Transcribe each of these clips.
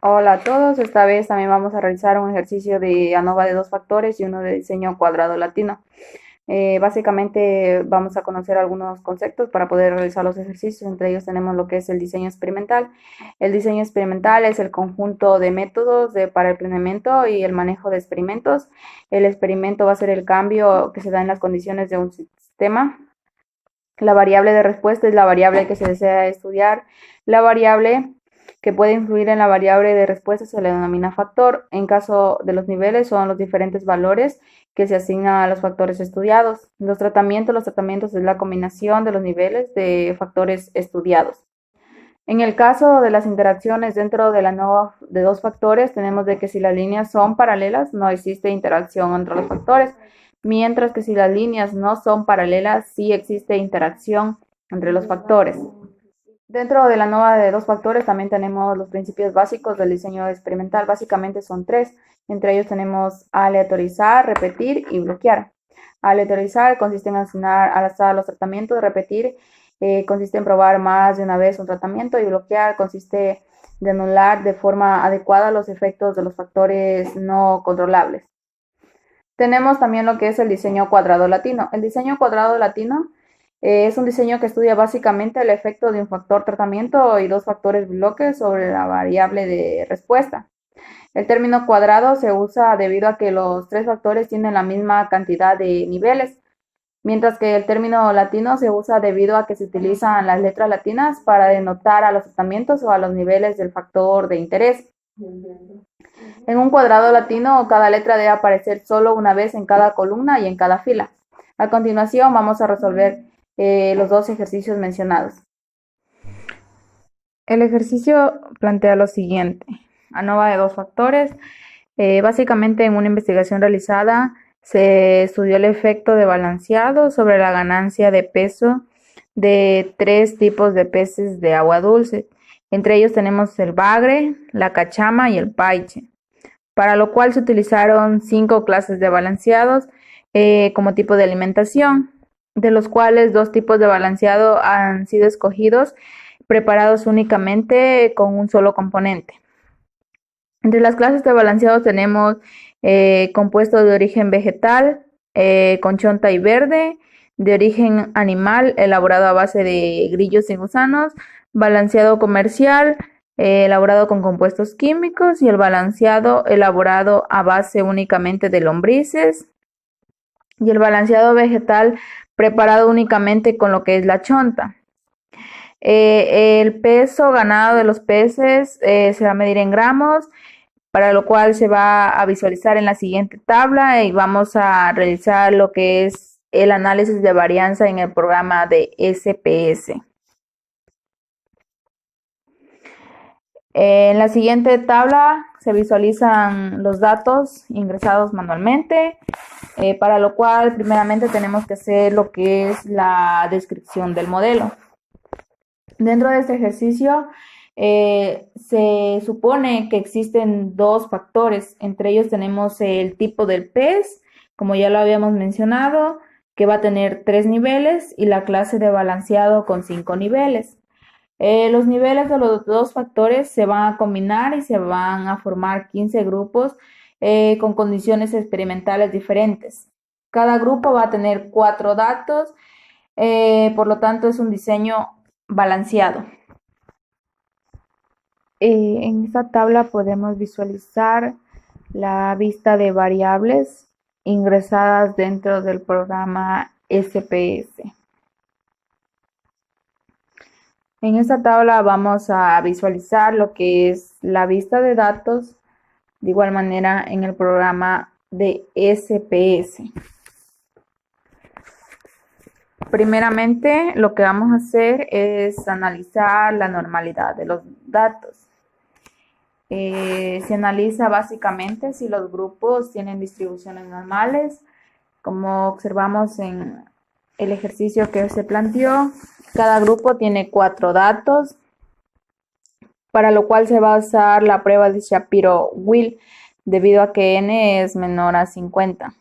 Hola a todos, esta vez también vamos a realizar un ejercicio de ANOVA de dos factores y uno de diseño cuadrado latino. Básicamente vamos a conocer algunos conceptos para poder realizar los ejercicios, entre ellos tenemos lo que es el diseño experimental. El diseño experimental es el conjunto de métodos para el planeamiento y el manejo de experimentos. El experimento va a ser el cambio que se da en las condiciones de un sistema. La variable de respuesta es la variable que se desea estudiar. La variable que puede influir en la variable de respuesta se le denomina factor. En caso de los niveles, son los diferentes valores que se asignan a los factores estudiados. Los tratamientos es la combinación de los niveles de factores estudiados. En el caso de las interacciones dentro de la ANOVA de dos factores, tenemos de que si las líneas son paralelas, no existe interacción entre los factores, mientras que si las líneas no son paralelas, sí existe interacción entre los factores. Dentro de la ANOVA de dos factores también tenemos los principios básicos del diseño experimental. Básicamente son tres. Entre ellos tenemos aleatorizar, repetir y bloquear. Aleatorizar consiste en asignar al azar los tratamientos. Repetir consiste en probar más de una vez un tratamiento. Y bloquear consiste de anular de forma adecuada los efectos de los factores no controlables. Tenemos también lo que es el diseño cuadrado latino. El diseño cuadrado latino es un diseño que estudia básicamente el efecto de un factor tratamiento y dos factores bloques sobre la variable de respuesta. El término cuadrado se usa debido a que los tres factores tienen la misma cantidad de niveles, mientras que el término latino se usa debido a que se utilizan las letras latinas para denotar a los tratamientos o a los niveles del factor de interés. En un cuadrado latino, cada letra debe aparecer solo una vez en cada columna y en cada fila. A continuación, vamos a resolver los dos ejercicios mencionados. El ejercicio plantea lo siguiente. ANOVA de dos factores. Básicamente, en una investigación realizada, se estudió el efecto de balanceado sobre la ganancia de peso de tres tipos de peces de agua dulce. Entre ellos tenemos el bagre, la cachama y el paiche, para lo cual se utilizaron 5 clases de balanceados como tipo de alimentación, de los cuales 2 tipos de balanceado han sido escogidos, preparados únicamente con un solo componente. Entre las clases de balanceado tenemos compuesto de origen vegetal, con chonta y verde, de origen animal, elaborado a base de grillos y gusanos, balanceado comercial, elaborado con compuestos químicos, y el balanceado elaborado a base únicamente de lombrices, y el balanceado vegetal preparado únicamente con lo que es la chonta. El peso ganado de los peces se va a medir en gramos, para lo cual se va a visualizar en la siguiente tabla, y vamos a realizar lo que es el análisis de varianza en el programa de SPS. En la siguiente tabla se visualizan los datos ingresados manualmente, para lo cual primeramente tenemos que hacer lo que es la descripción del modelo. Dentro de este ejercicio se supone que existen dos factores. Entre ellos tenemos el tipo del pez, como ya lo habíamos mencionado, que va a tener 3 niveles, y la clase de balanceado con 5 niveles. Los niveles de los dos factores se van a combinar y se van a formar 15 grupos con condiciones experimentales diferentes. Cada grupo va a tener 4 datos, por lo tanto es un diseño balanceado. En esta tabla podemos visualizar la vista de variables ingresadas dentro del programa SPS. En esta tabla vamos a visualizar lo que es la vista de datos, de igual manera en el programa de SPS. Primeramente, lo que vamos a hacer es analizar la normalidad de los datos. Se analiza básicamente si los grupos tienen distribuciones normales. Como observamos en el ejercicio que se planteó, cada grupo tiene 4 datos, para lo cual se va a usar la prueba de Shapiro-Wilk, debido a que n es menor a 50.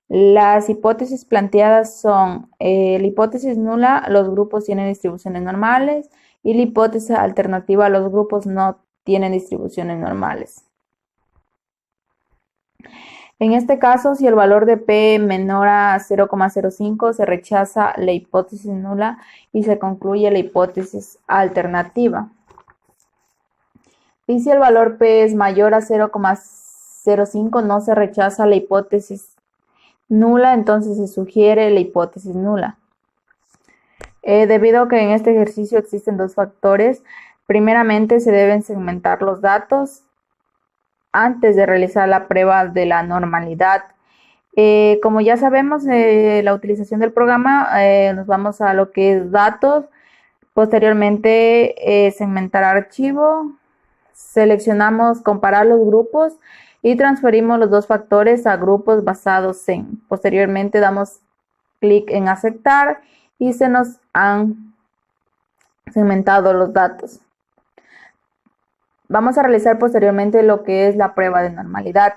Las hipótesis planteadas son la hipótesis nula: los grupos tienen distribuciones normales, y la hipótesis alternativa: los grupos no tienen distribuciones normales. En este caso, si el valor de P menor a 0,05, se rechaza la hipótesis nula y se concluye la hipótesis alternativa. Y si el valor P es mayor a 0,05, no se rechaza la hipótesis nula, entonces se sugiere la hipótesis nula. Debido a que en este ejercicio existen dos factores, primeramente se deben segmentar los datos antes de realizar la prueba de la normalidad. Como ya sabemos, la utilización del programa, nos vamos a lo que es datos, posteriormente segmentar archivo, seleccionamos comparar los grupos y transferimos los dos factores a grupos basados en. Posteriormente damos clic en aceptar y se nos han segmentado los datos. Vamos a realizar posteriormente lo que es la prueba de normalidad.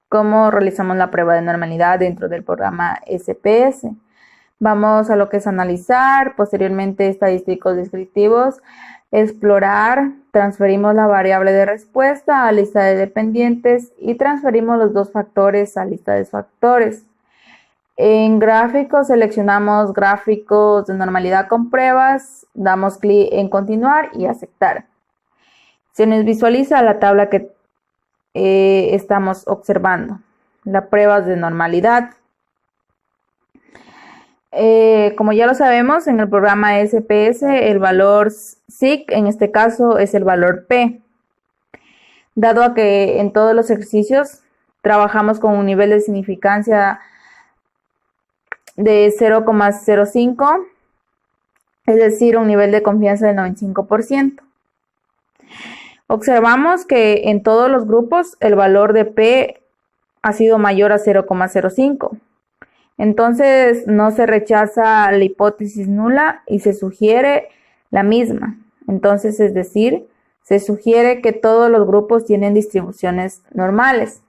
¿Cómo realizamos la prueba de normalidad dentro del programa SPS? Vamos a lo que es analizar, posteriormente estadísticos descriptivos, explorar, transferimos la variable de respuesta a lista de dependientes y transferimos los dos factores a lista de factores. En gráficos seleccionamos gráficos de normalidad con pruebas, damos clic en continuar y aceptar. Se nos visualiza la tabla que estamos observando, las pruebas de normalidad. Como ya lo sabemos, en el programa SPS el valor SIC en este caso es el valor P. Dado a que en todos los ejercicios trabajamos con un nivel de significancia de 0,05, es decir, un nivel de confianza del 95%. Observamos que en todos los grupos el valor de P ha sido mayor a 0,05. Entonces no se rechaza la hipótesis nula y se sugiere la misma. Entonces, es decir, se sugiere que todos los grupos tienen distribuciones normales.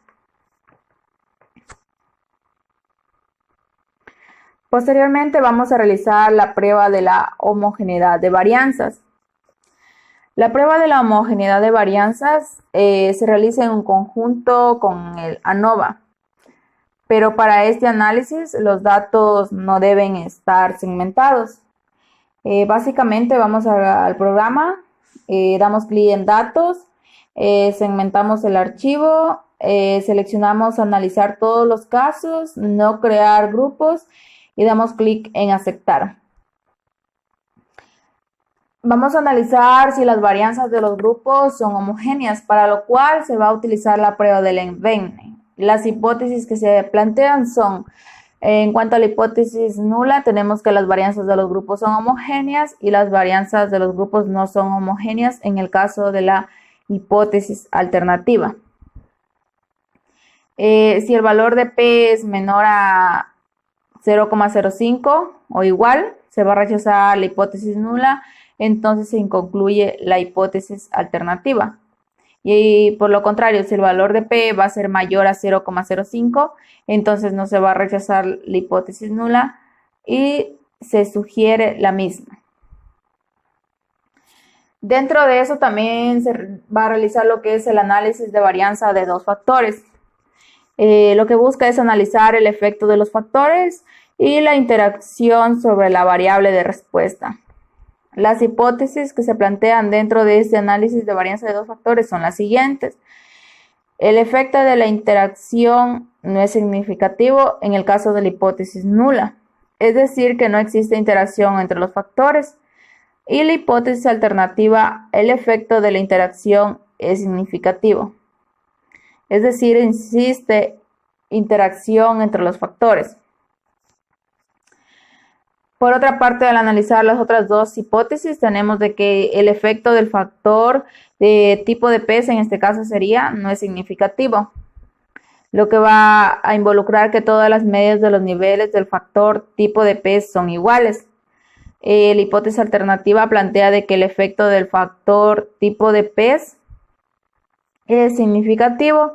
Posteriormente vamos a realizar la prueba de la homogeneidad de varianzas. La prueba de la homogeneidad de varianzas se realiza en un conjunto con el ANOVA, pero para este análisis los datos no deben estar segmentados. Básicamente vamos al programa, damos clic en datos, segmentamos el archivo, seleccionamos analizar todos los casos, no crear grupos y damos clic en aceptar. Vamos a analizar si las varianzas de los grupos son homogéneas, para lo cual se va a utilizar la prueba del Venn. Las hipótesis que se plantean son, en cuanto a la hipótesis nula, tenemos que las varianzas de los grupos son homogéneas y las varianzas de los grupos no son homogéneas en el caso de la hipótesis alternativa. Si el valor de P es menor a 0,05 o igual, se va a rechazar la hipótesis nula, entonces se concluye la hipótesis alternativa. Y por lo contrario, si el valor de P va a ser mayor a 0,05, entonces no se va a rechazar la hipótesis nula y se sugiere la misma. Dentro de eso también se va a realizar lo que es el análisis de varianza de dos factores. Lo que busca es analizar el efecto de los factores y la interacción sobre la variable de respuesta. Las hipótesis que se plantean dentro de este análisis de varianza de dos factores son las siguientes. El efecto de la interacción no es significativo en el caso de la hipótesis nula, es decir, que no existe interacción entre los factores. Y la hipótesis alternativa, el efecto de la interacción es significativo, es decir, existe interacción entre los factores. Por otra parte, al analizar las otras dos hipótesis, tenemos de que el efecto del factor de tipo de P, en este caso sería, no es significativo, lo que va a involucrar que todas las medias de los niveles del factor tipo de P son iguales. La hipótesis alternativa plantea de que el efecto del factor tipo de P es significativo,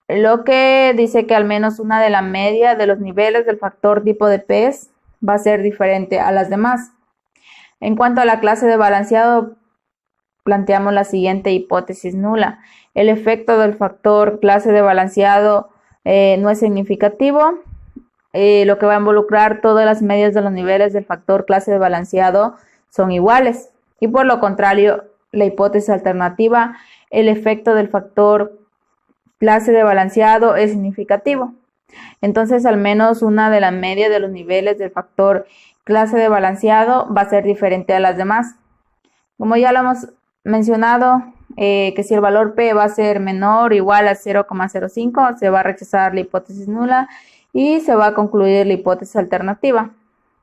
lo que dice que al menos una de la media de los niveles del factor tipo de P va a ser diferente a las demás. En cuanto a la clase de balanceado planteamos la siguiente hipótesis nula. El efecto del factor clase de balanceado no es significativo, lo que va a involucrar todas las medias de los niveles del factor clase de balanceado son iguales. Y por lo contrario, la hipótesis alternativa, el efecto del factor clase de balanceado es significativo. Entonces, al menos una de las medias de los niveles del factor clase de balanceado va a ser diferente a las demás. Como ya lo hemos mencionado, que si el valor P va a ser menor o igual a 0,05, se va a rechazar la hipótesis nula y se va a concluir la hipótesis alternativa.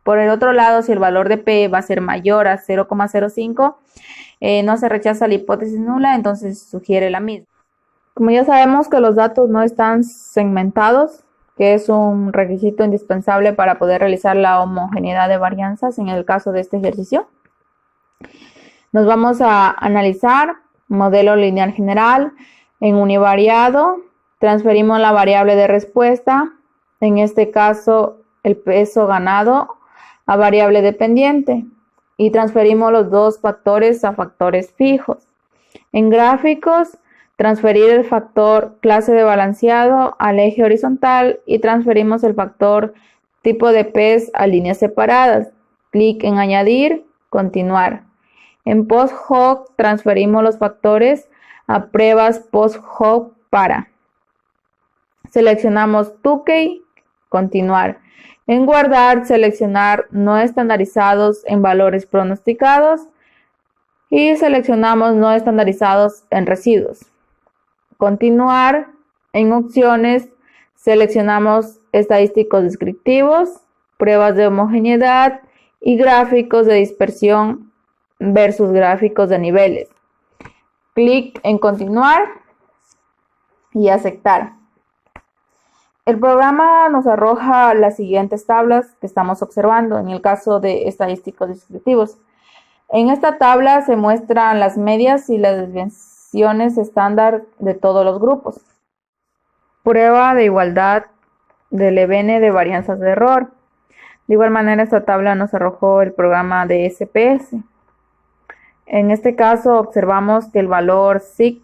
Por el otro lado, si el valor de P va a ser mayor a 0,05, no se rechaza la hipótesis nula, entonces sugiere la misma. Como ya sabemos que los datos no están segmentados, que es un requisito indispensable para poder realizar la homogeneidad de varianzas en el caso de este ejercicio, nos vamos a analizar modelo lineal general en univariado, transferimos la variable de respuesta, en este caso el peso ganado, a variable dependiente y transferimos los dos factores a factores fijos. En gráficos, transferir el factor clase de balanceado al eje horizontal y transferimos el factor tipo de PES a líneas separadas. Clic en añadir, continuar. En post-hoc transferimos los factores a pruebas post-hoc para. Seleccionamos Tukey, continuar. En guardar, seleccionar no estandarizados en valores pronosticados y seleccionamos no estandarizados en residuos. Continuar. En opciones, seleccionamos estadísticos descriptivos, pruebas de homogeneidad y gráficos de dispersión versus gráficos de niveles. Clic en continuar y aceptar. El programa nos arroja las siguientes tablas que estamos observando en el caso de estadísticos descriptivos. En esta tabla se muestran las medias y las desviaciones estándar de todos los grupos. Prueba de igualdad del EBN de varianzas de error. De igual manera, esta tabla nos arrojó el programa de SPS. En este caso observamos que el valor SIG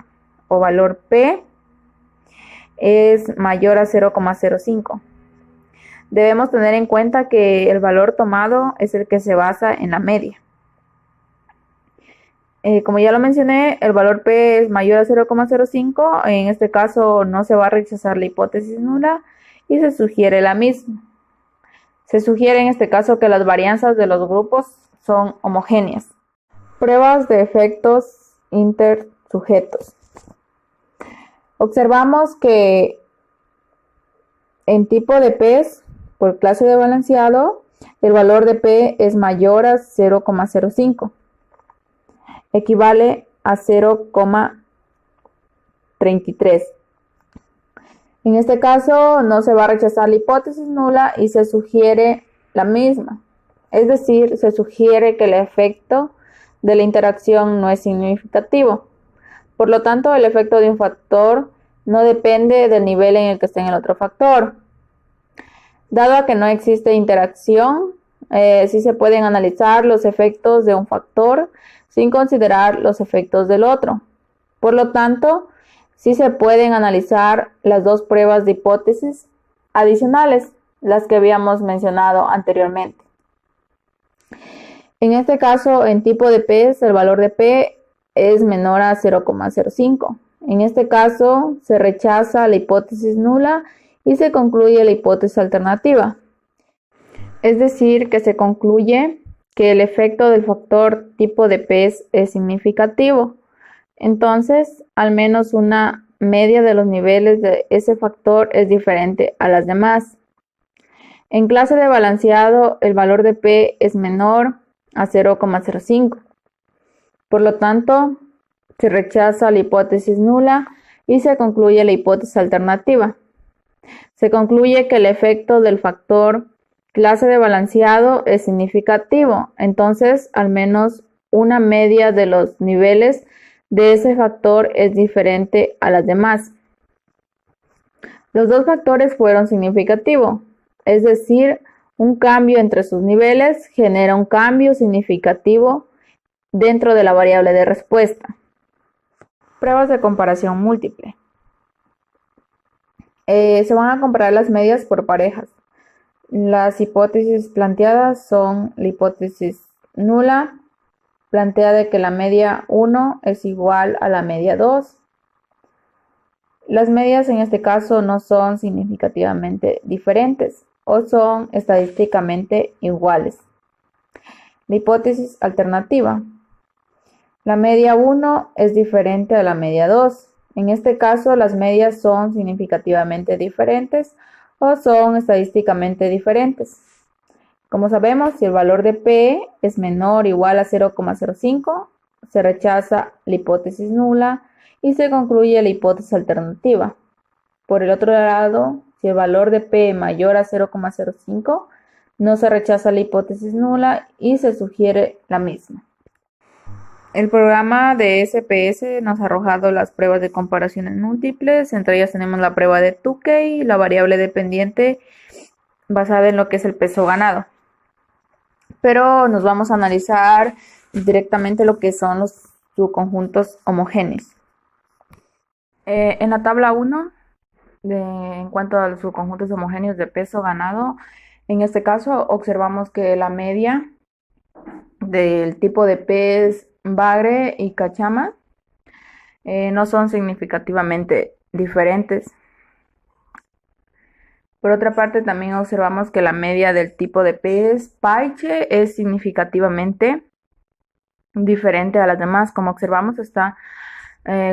o valor P es mayor a 0,05. Debemos tener en cuenta que el valor tomado es el que se basa en la media. Como ya lo mencioné, el valor P es mayor a 0,05. En este caso no se va a rechazar la hipótesis nula y se sugiere la misma. Se sugiere en este caso que las varianzas de los grupos son homogéneas. Pruebas de efectos intersujetos. Observamos que en tipo de PES por clase de balanceado, el valor de P es mayor a 0,05. Equivale a 0,33. En este caso no se va a rechazar la hipótesis nula y se sugiere la misma. Es decir, se sugiere que el efecto de la interacción no es significativo. Por lo tanto, el efecto de un factor no depende del nivel en el que esté en el otro factor. Dado a que no existe interacción, sí se pueden analizar los efectos de un factor sin considerar los efectos del otro. Por lo tanto, sí se pueden analizar las dos pruebas de hipótesis adicionales, las que habíamos mencionado anteriormente. En este caso, en tipo de P, el valor de P es menor a 0,05. En este caso, se rechaza la hipótesis nula y se concluye la hipótesis alternativa. Es decir, que se concluye que el efecto del factor tipo de P es significativo. Entonces, al menos una media de los niveles de ese factor es diferente a las demás. En clase de balanceado, el valor de P es menor a 0,05. Por lo tanto, se rechaza la hipótesis nula y se concluye la hipótesis alternativa. Se concluye que el efecto del factor clase de balanceado es significativo. Entonces, al menos una media de los niveles de ese factor es diferente a las demás. Los dos factores fueron significativos, es decir, un cambio entre sus niveles genera un cambio significativo dentro de la variable de respuesta. Pruebas de comparación múltiple. Se van a comparar las medias por parejas. Las hipótesis planteadas son la hipótesis nula, plantea de que la media 1 es igual a la media 2. Las medias en este caso no son significativamente diferentes o son estadísticamente iguales. La hipótesis alternativa. La media 1 es diferente a la media 2. En este caso, las medias son significativamente diferentes o son estadísticamente diferentes. Como sabemos, si el valor de P es menor o igual a 0,05, se rechaza la hipótesis nula y se concluye la hipótesis alternativa. Por el otro lado, si el valor de P es mayor a 0,05, no se rechaza la hipótesis nula y se sugiere la misma. El programa de SPS nos ha arrojado las pruebas de comparaciones múltiples. Entre ellas tenemos la prueba de Tukey, la variable dependiente basada en lo que es el peso ganado. Pero nos vamos a analizar directamente lo que son los subconjuntos homogéneos. En la tabla 1, en cuanto a los subconjuntos homogéneos de peso ganado, en este caso observamos que la media del tipo de pez bagre y cachama no son significativamente diferentes. Por otra parte, también observamos que la media del tipo de pez paiche es significativamente diferente a las demás. Como observamos, está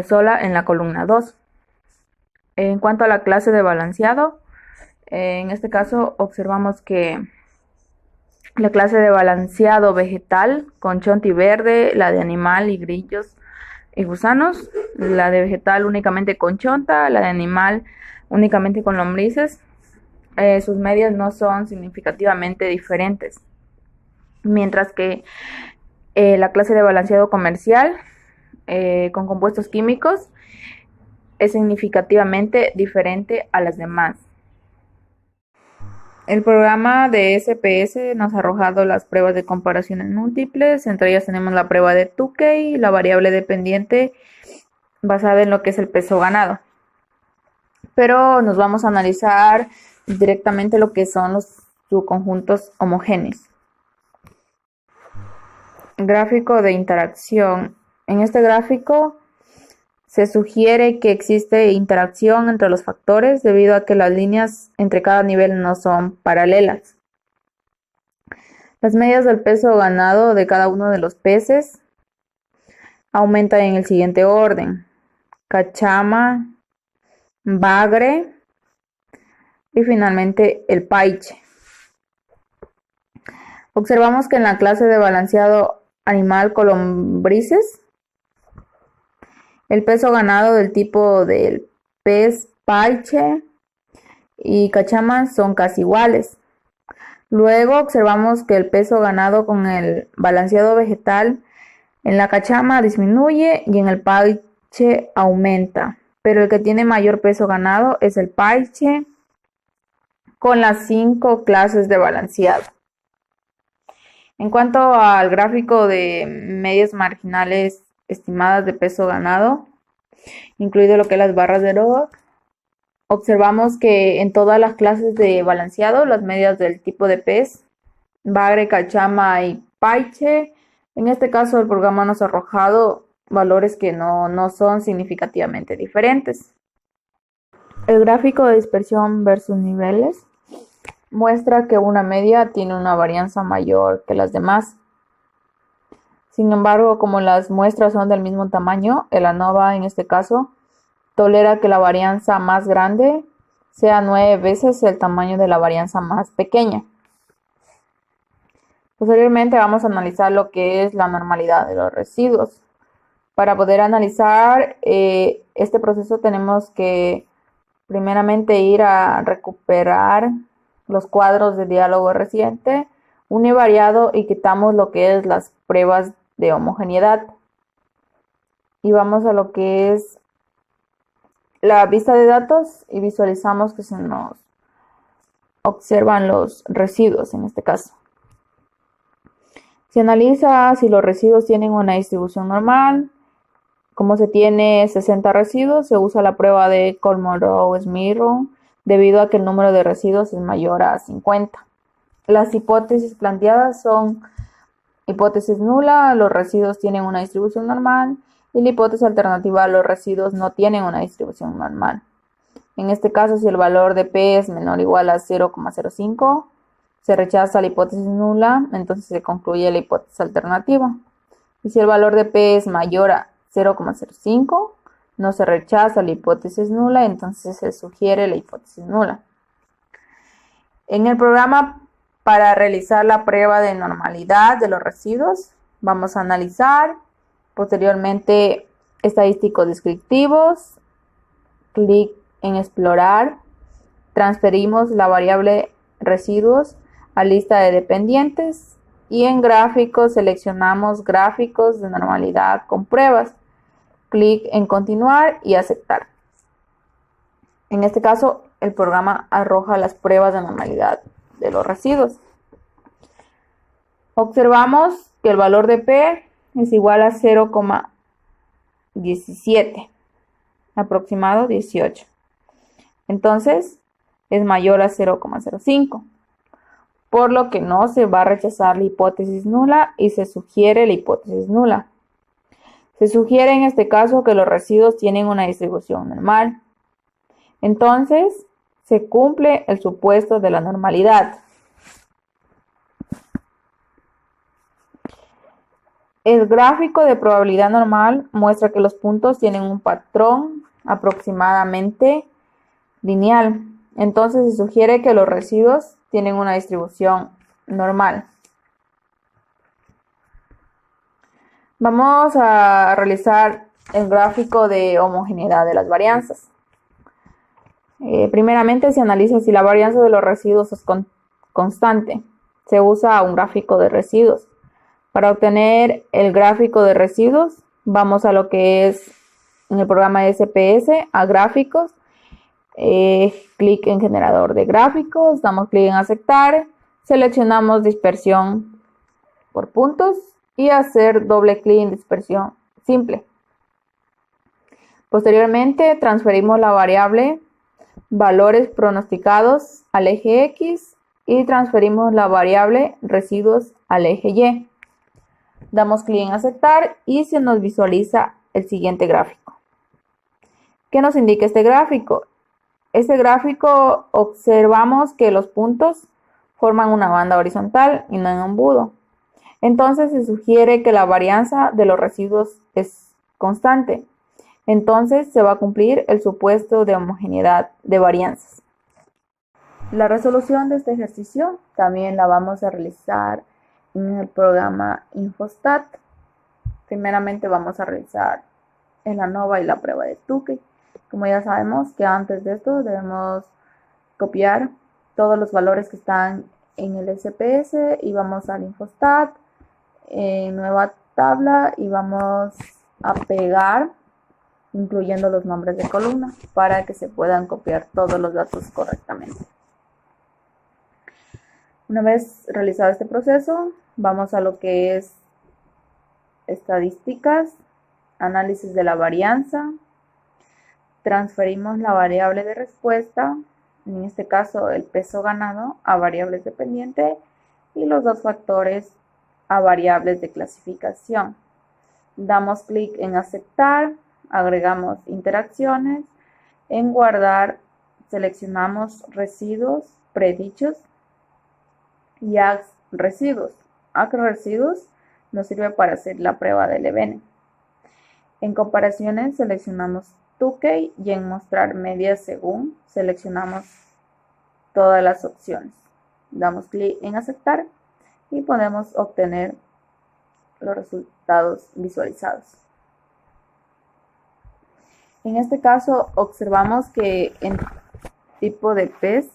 sola en la columna 2. En cuanto a la clase de balanceado, en este caso observamos que la clase de balanceado vegetal con chonti verde, la de animal y grillos y gusanos, la de vegetal únicamente con chonta, la de animal únicamente con lombrices, sus medias no son significativamente diferentes. Mientras que la clase de balanceado comercial con compuestos químicos es significativamente diferente a las demás. El programa de SPS nos ha arrojado las pruebas de comparaciones múltiples. Entre ellas tenemos la prueba de Tukey, la variable dependiente basada en lo que es el peso ganado. Pero nos vamos a analizar directamente lo que son los subconjuntos homogéneos. Gráfico de interacción. En este gráfico se sugiere que existe interacción entre los factores debido a que las líneas entre cada nivel no son paralelas. Las medias del peso ganado de cada uno de los peces aumentan en el siguiente orden: cachama, bagre y finalmente el paiche. Observamos que en la clase de balanceado animal con lombrices, el peso ganado del tipo del pez paiche y cachama son casi iguales. Luego observamos que el peso ganado con el balanceado vegetal en la cachama disminuye y en el paiche aumenta, pero el que tiene mayor peso ganado es el paiche con las 5 clases de balanceado. En cuanto al gráfico de medias marginales estimadas de peso ganado, incluido lo que es las barras de log, observamos que en todas las clases de balanceado, las medias del tipo de pez, bagre, cachama y paiche, en este caso el programa nos ha arrojado valores que no son significativamente diferentes. El gráfico de dispersión versus niveles muestra que una media tiene una varianza mayor que las demás. Sin embargo, como las muestras son del mismo tamaño, el ANOVA en este caso tolera que la varianza más grande sea 9 veces el tamaño de la varianza más pequeña. Posteriormente vamos a analizar lo que es la normalidad de los residuos. Para poder analizar este proceso tenemos que primeramente ir a recuperar los cuadros de diálogo reciente, univariado, y quitamos lo que es las pruebas de homogeneidad. Y vamos a lo que es la vista de datos y visualizamos que se nos observan los residuos en este caso. Se analiza si los residuos tienen una distribución normal. Como se tiene 60 residuos, se usa la prueba de Kolmogorov-Smirnov debido a que el número de residuos es mayor a 50. Las hipótesis planteadas son hipótesis nula, los residuos tienen una distribución normal, y la hipótesis alternativa, los residuos no tienen una distribución normal. En este caso, si el valor de P es menor o igual a 0,05, se rechaza la hipótesis nula, entonces se concluye la hipótesis alternativa. Y si el valor de P es mayor a 0,05, no se rechaza la hipótesis nula, entonces se sugiere la hipótesis nula. En el programa para realizar la prueba de normalidad de los residuos, vamos a analizar posteriormente estadísticos descriptivos, clic en explorar, transferimos la variable residuos a lista de dependientes y en gráficos seleccionamos gráficos de normalidad con pruebas. Clic en continuar y aceptar. En este caso, el programa arroja las pruebas de normalidad de los residuos. Observamos que el valor de P es igual a 0,17, aproximado 18. Entonces, es mayor a 0,05, por lo que no se va a rechazar la hipótesis nula y se sugiere la hipótesis nula. Se sugiere en este caso que los residuos tienen una distribución normal. Entonces, se cumple el supuesto de la normalidad. El gráfico de probabilidad normal muestra que los puntos tienen un patrón aproximadamente lineal. Entonces, se sugiere que los residuos tienen una distribución normal. Vamos a realizar el gráfico de homogeneidad de las varianzas. Primeramente se analiza si la varianza de los residuos es constante. Se usa un gráfico de residuos. Para obtener el gráfico de residuos, vamos a lo que es en el programa SPS, a gráficos, clic en generador de gráficos, damos clic en aceptar, seleccionamos dispersión por puntos y hacer doble clic en dispersión simple. Posteriormente transferimos la variable valores pronosticados al eje X y transferimos la variable residuos al eje Y. Damos clic en aceptar y se nos visualiza el siguiente gráfico. ¿Qué nos indica este gráfico? Este gráfico observamos que los puntos forman una banda horizontal y no en un embudo. Entonces se sugiere que la varianza de los residuos es constante. Entonces se va a cumplir el supuesto de homogeneidad de varianzas. La resolución de este ejercicio también la vamos a realizar en el programa Infostat. Primeramente vamos a realizar el ANOVA y la prueba de Tukey. Como ya sabemos que antes de esto debemos copiar todos los valores que están en el SPS y vamos al Infostat, nueva tabla y vamos a pegar incluyendo los nombres de columna para que se puedan copiar todos los datos correctamente. Una vez realizado este proceso, vamos a lo que es estadísticas, análisis de la varianza, transferimos la variable de respuesta, en este caso el peso ganado, a variables dependientes y los dos factores a variables de clasificación. Damos clic en aceptar, agregamos interacciones, en guardar seleccionamos residuos predichos y add residuos. Add residuos nos sirve para hacer la prueba del EBN. En comparaciones seleccionamos Tukey y en mostrar medias según seleccionamos todas las opciones. Damos clic en aceptar y podemos obtener los resultados visualizados. En este caso observamos que en tipo de PES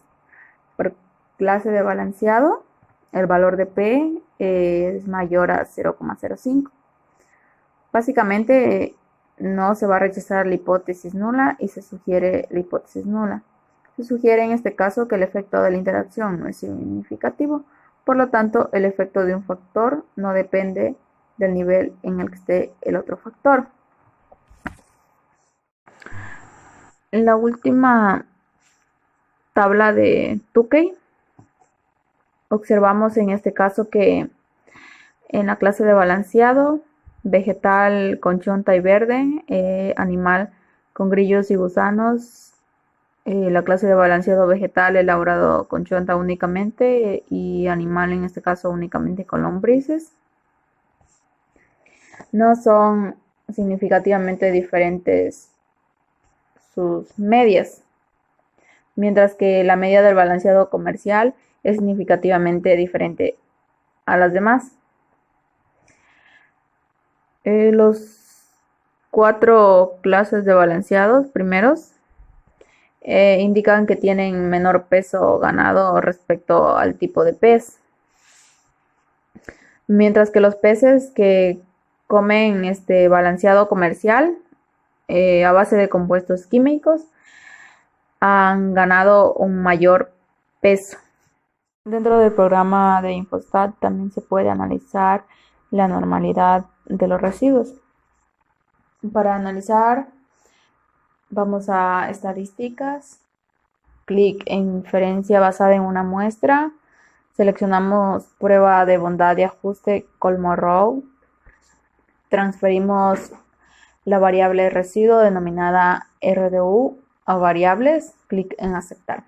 por clase de balanceado el valor de P es mayor a 0,05. Básicamente no se va a rechazar la hipótesis nula y se sugiere la hipótesis nula. Se sugiere en este caso que el efecto de la interacción no es significativo, Por lo tanto, el efecto de un factor no depende del nivel en el que esté el otro factor. En la última tabla de Tukey, observamos en este caso que en la clase de balanceado, vegetal con chonta y verde, animal con grillos y gusanos, la clase de balanceado vegetal elaborado con chonta únicamente y animal en este caso únicamente con lombrices. No son significativamente diferentes sus medias, mientras que la media del balanceado comercial es significativamente diferente a las demás. Los 4 clases de balanceados primeros indican que tienen menor peso ganado respecto al tipo de pez, mientras que los peces que comen este balanceado comercial a base de compuestos químicos han ganado un mayor peso. Dentro del programa de Infostat también se puede analizar la normalidad de los residuos. Para analizar, vamos a estadísticas, clic en inferencia basada en una muestra, seleccionamos prueba de bondad de ajuste Kolmogorov, transferimos la variable residuo denominada RDU a variables, clic en aceptar.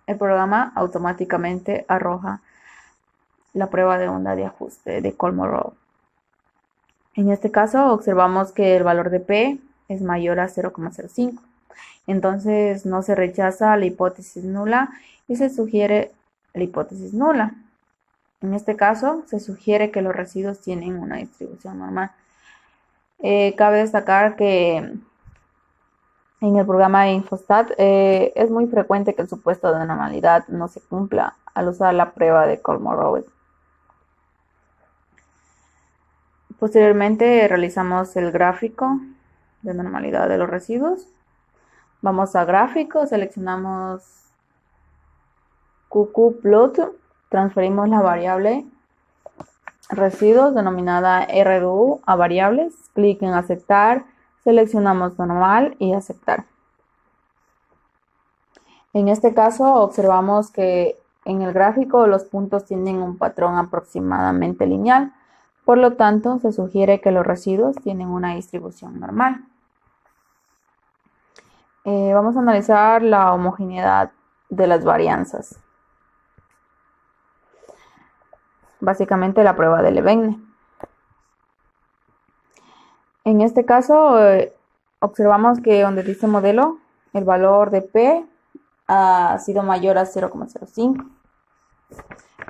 El programa automáticamente arroja la prueba de bondad de ajuste de Kolmogorov. En este caso observamos que el valor de P es mayor a 0,05. Entonces no se rechaza la hipótesis nula y se sugiere la hipótesis nula. En este caso se sugiere que los residuos tienen una distribución normal. Cabe destacar que en el programa de Infostat es muy frecuente que el supuesto de normalidad no se cumpla al usar la prueba de Kolmogorov. Posteriormente realizamos el gráfico de normalidad de los residuos. Vamos a gráfico, seleccionamos QQplot, transferimos la variable residuos denominada RDU a variables, clic en aceptar, seleccionamos normal y aceptar. En este caso observamos que en el gráfico los puntos tienen un patrón aproximadamente lineal. Por lo tanto, se sugiere que los residuos tienen una distribución normal. Vamos a analizar la homogeneidad de las varianzas. Básicamente la prueba de Levene. En este caso, observamos que donde dice modelo, el valor de P ha sido mayor a 0,05.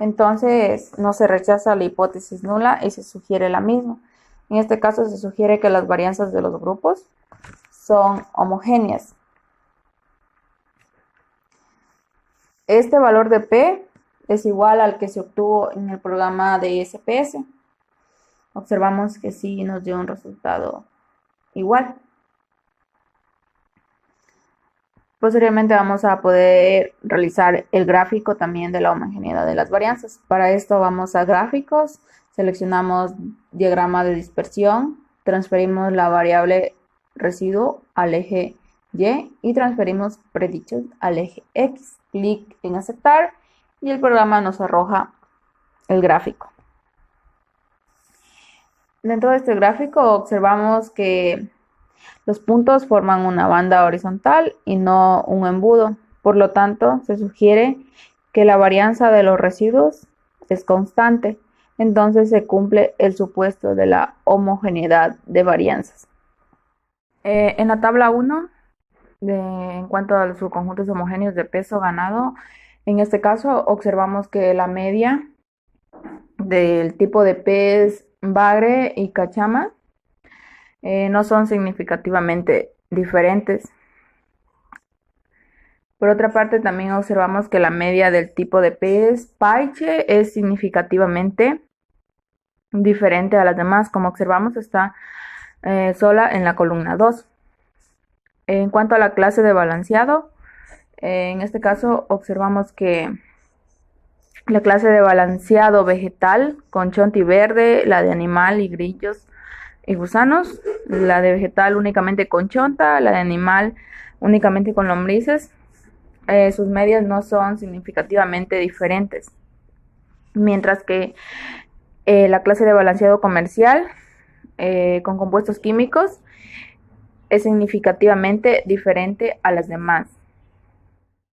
Entonces no se rechaza la hipótesis nula y se sugiere la misma. En este caso se sugiere que las varianzas de los grupos son homogéneas. Este valor de P es igual al que se obtuvo en el programa de SPS. Observamos que sí nos dio un resultado igual. Posteriormente vamos a poder realizar el gráfico también de la homogeneidad de las varianzas. Para esto vamos a gráficos, seleccionamos diagrama de dispersión, transferimos la variable residuo al eje Y y transferimos predichos al eje X. Clic en aceptar y el programa nos arroja el gráfico. Dentro de este gráfico observamos que los puntos forman una banda horizontal y no un embudo. Por lo tanto, se sugiere que la varianza de los residuos es constante. Entonces se cumple el supuesto de la homogeneidad de varianzas. En la tabla 1, en cuanto a los subconjuntos homogéneos de peso ganado, en este caso observamos que la media del tipo de pez bagre y cachama no son significativamente diferentes. Por otra parte, también observamos que la media del tipo de pez paiche es significativamente diferente a las demás. Como observamos, está sola en la columna 2. En cuanto a la clase de balanceado, en este caso observamos que La clase de balanceado vegetal con chonti verde, la de animal y grillos y gusanos, la de vegetal únicamente con chonta, la de animal únicamente con lombrices. Sus medias no son significativamente diferentes, mientras que la clase de balanceado comercial con compuestos químicos es significativamente diferente a las demás.